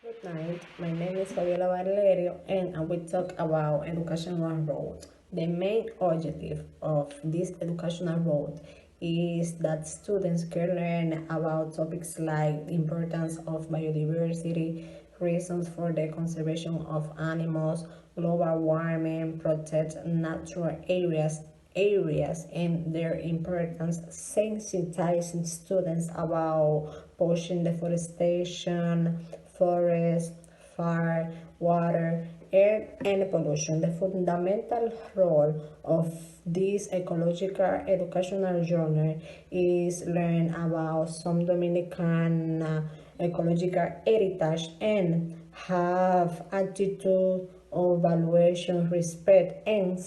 Good night. My name is Fabiola Valerio, and I will talk about educational road. The main objective of this educational road is that students can learn about topics like the importance of biodiversity, reasons for the conservation of animals, global warming, protect natural areas and their importance, sensitizing students about pollution, deforestation, forest, fire, water, air, and pollution. The fundamental role of this ecological educational journey is learn about some Dominican ecological heritage and have attitude of valuation, respect, and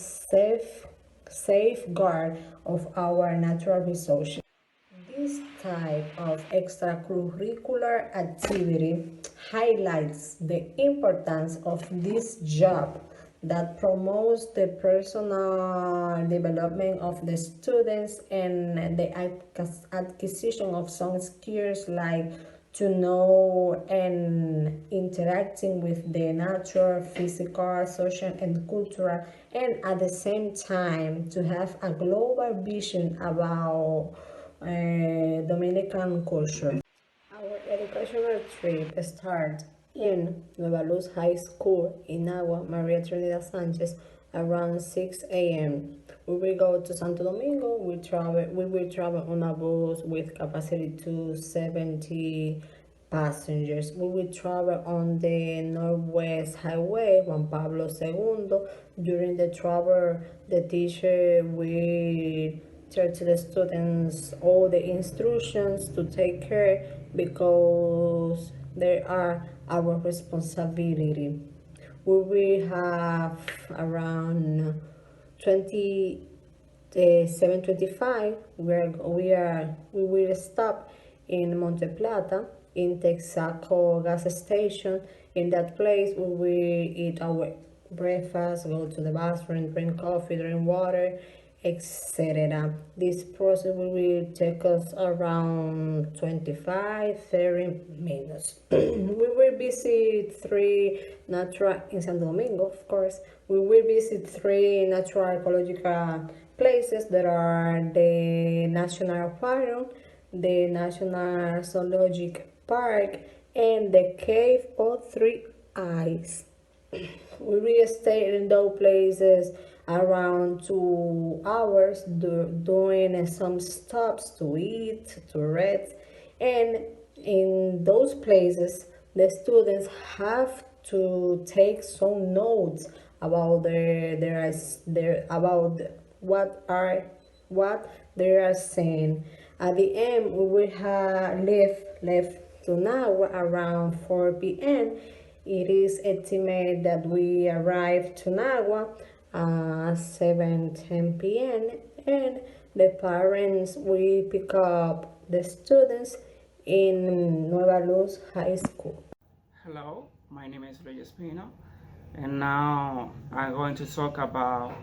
safeguard of our natural resources. This type of extracurricular activity highlights the importance of this job that promotes the personal development of the students and the acquisition of some skills like to know and interacting with the natural, physical, social, and cultural, and at the same time to have a global vision about Dominican culture. Our educational trip starts in Nueva Luz High School in Agua Maria Trinidad Sanchez around 6 a.m. We will go to Santo Domingo. We will travel on a bus with capacity to 70 passengers. We will travel on the Northwest Highway Juan Pablo II. During the travel, the teacher will tell to the students all the instructions to take care because they are our responsibility. We will have around 20 7:25 we will stop in Monte Plata in Texaco gas station. In that place we will eat our breakfast, go to the bathroom, drink coffee, drink water, etc. This process will take us around 25-30 minutes. We will visit three natural in Santo Domingo, of course. We will visit three natural ecological places that are the National Aquarium, the National Zoological Park, and the Cave of Three Eyes. We will stay in those places around 2 hours, doing some stops to eat, to rest, and in those places, the students have to take some notes about their about what they are saying. At the end, we will have left to now around 4 p.m. It is estimated that we arrive to Nagua at 7:10 p.m. and the parents will pick up the students in Nueva Luz High School. Hello, my name is Reyes Pino, and now I'm going to talk about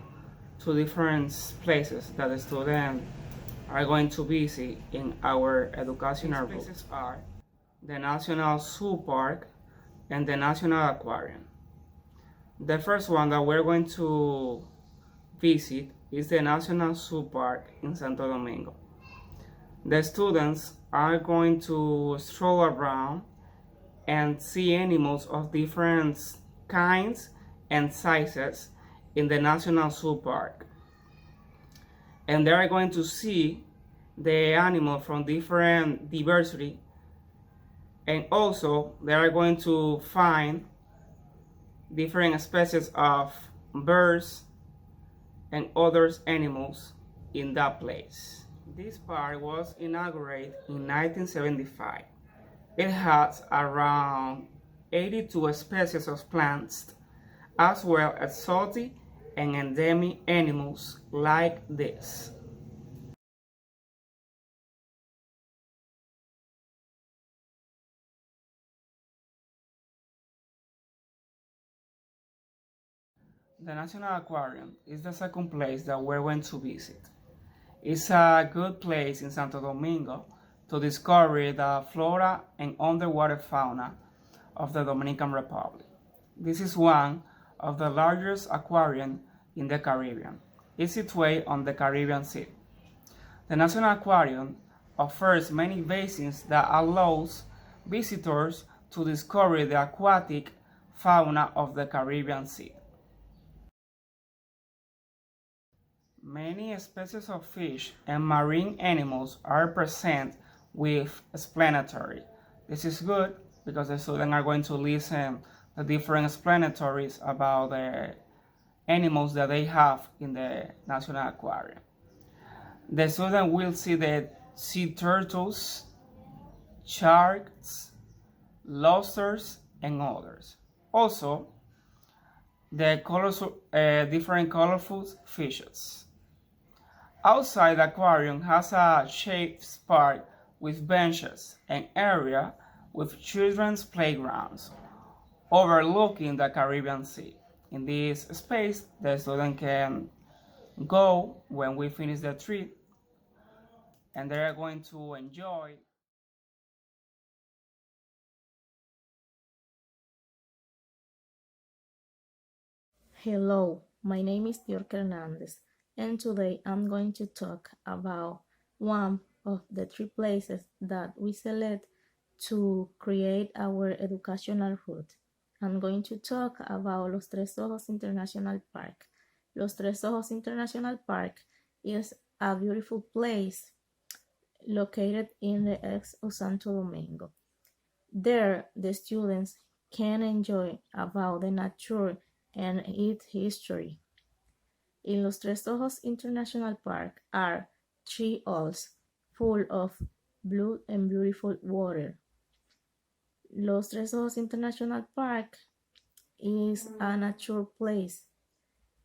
two different places that the students are going to visit in our educational route. These places are the National Zoo Park and the National Aquarium. The first one that we're going to visit is the National Zoo Park in Santo Domingo. The students are going to stroll around and see animals of different kinds and sizes in the National Zoo Park. And they are going to see the animal from different diversity, and also they are going to find different species of birds and other animals in that place. This park was inaugurated in 1975. It has around 82 species of plants, as well as exotic and endemic animals like this. The National Aquarium is the second place that we're going to visit. It's a good place in Santo Domingo to discover the flora and underwater fauna of the Dominican Republic. This is one of the largest aquariums in the Caribbean. It's situated on the Caribbean Sea. The National Aquarium offers many basins that allows visitors to discover the aquatic fauna of the Caribbean Sea. Many species of fish and marine animals are present with explanatory. This is good because the students are going to listen to different explanatories about the animals that they have in the National Aquarium. The student will see the sea turtles, sharks, lobsters, and others. Also, the different colorful fishes. Outside the aquarium has a shaped park with benches and area with children's playgrounds overlooking the Caribbean Sea. In this space, the student can go when we finish the trip, and they are going to enjoy. Hello, my name is Dior Hernandez, and today I'm going to talk about one of the three places that we select to create our educational route. I'm going to talk about Los Tres Ojos International Park. Los Tres Ojos International Park is a beautiful place located in the ex of Santo Domingo. There, the students can enjoy about the nature and its history. In Los Tres Ojos International Park are 3 owls full of blue and beautiful water. Los Tres Ojos International Park is a natural place.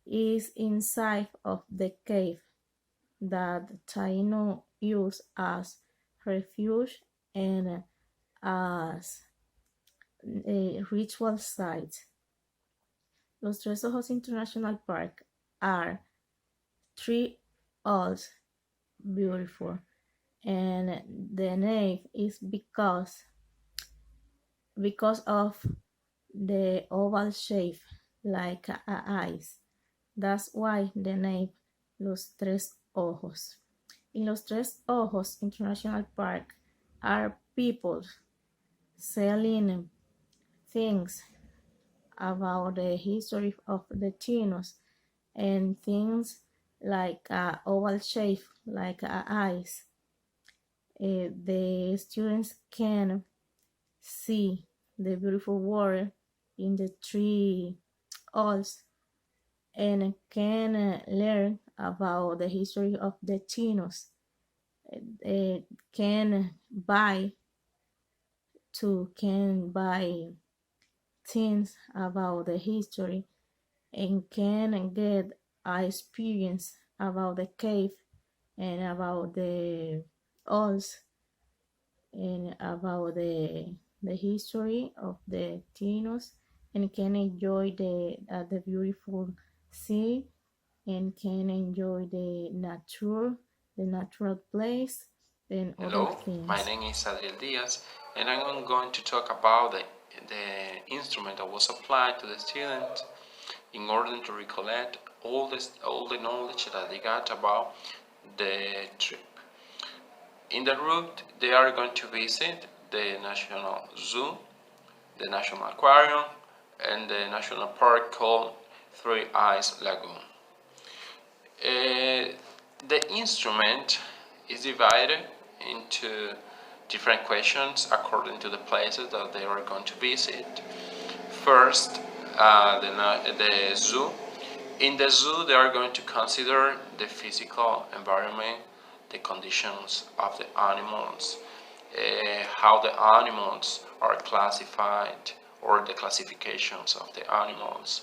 It is inside of the cave that Taino used as refuge and as a ritual site. Los Tres Ojos International Park are 3 owls beautiful, and the name is because of the oval shape like eyes. That's why the name Los Tres Ojos. In Los Tres Ojos International Park are people selling things about the history of the Chinos and things like oval shape like eyes. The students can see the beautiful water in the 3 owls and can learn about the history of the Chinos. Can buy things about the history and can get an experience about the cave and about the owls and about the history of the Chinos, and can enjoy the beautiful sea and can enjoy the natural place and Hello, other things. my name is Adriel Diaz, and I'm going to talk about the instrument that was applied to the students in order to recollect all the knowledge that they got about the trip. In the route, they are going to visit the National Zoo, the National Aquarium, and the National Park called Three Eyes Lagoon. The instrument is divided into different questions according to the places that they are going to visit. First, the zoo. In the zoo, they are going to consider the physical environment, the conditions of the animals, how the animals are classified, or the classifications of the animals.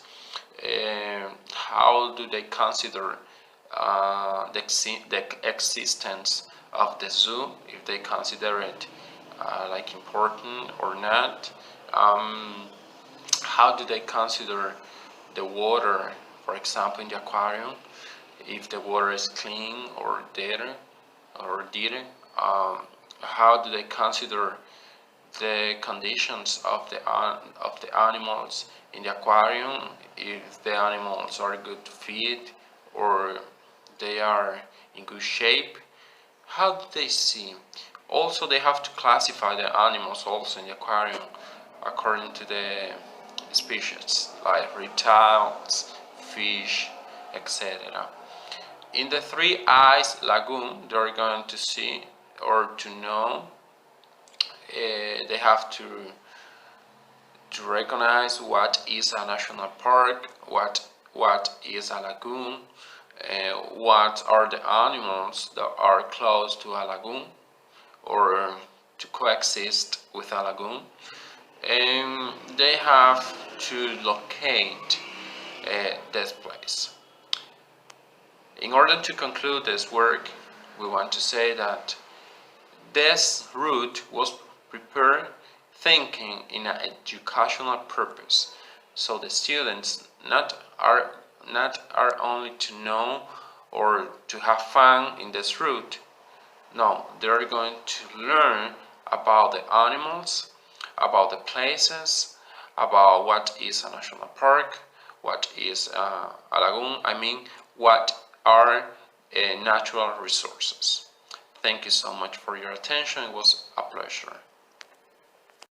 How do they consider the existence of the zoo, if they consider it like important or not. How do they consider the water, for example, in the aquarium, if the water is clean or dirty? How do they consider the conditions of the animals in the aquarium, if the animals are good to feed or they are in good shape. How do they see? Also, they have to classify the animals also in the aquarium according to the species, like reptiles, fish, etc. In the Three Eyes Lagoon, they're going to see or to know, they have to recognize what is a national park, what is a lagoon, what are the animals that are close to a lagoon or to coexist with a lagoon. And they have to locate this place. In order to conclude this work, we want to say that this route was prepared thinking in an educational purpose, so the students are only to know or to have fun in this route. No, they're going to learn about the animals, about the places, about what is a national park, what is a lagoon, what are natural resources. Thank you so much for your attention. It was a pleasure.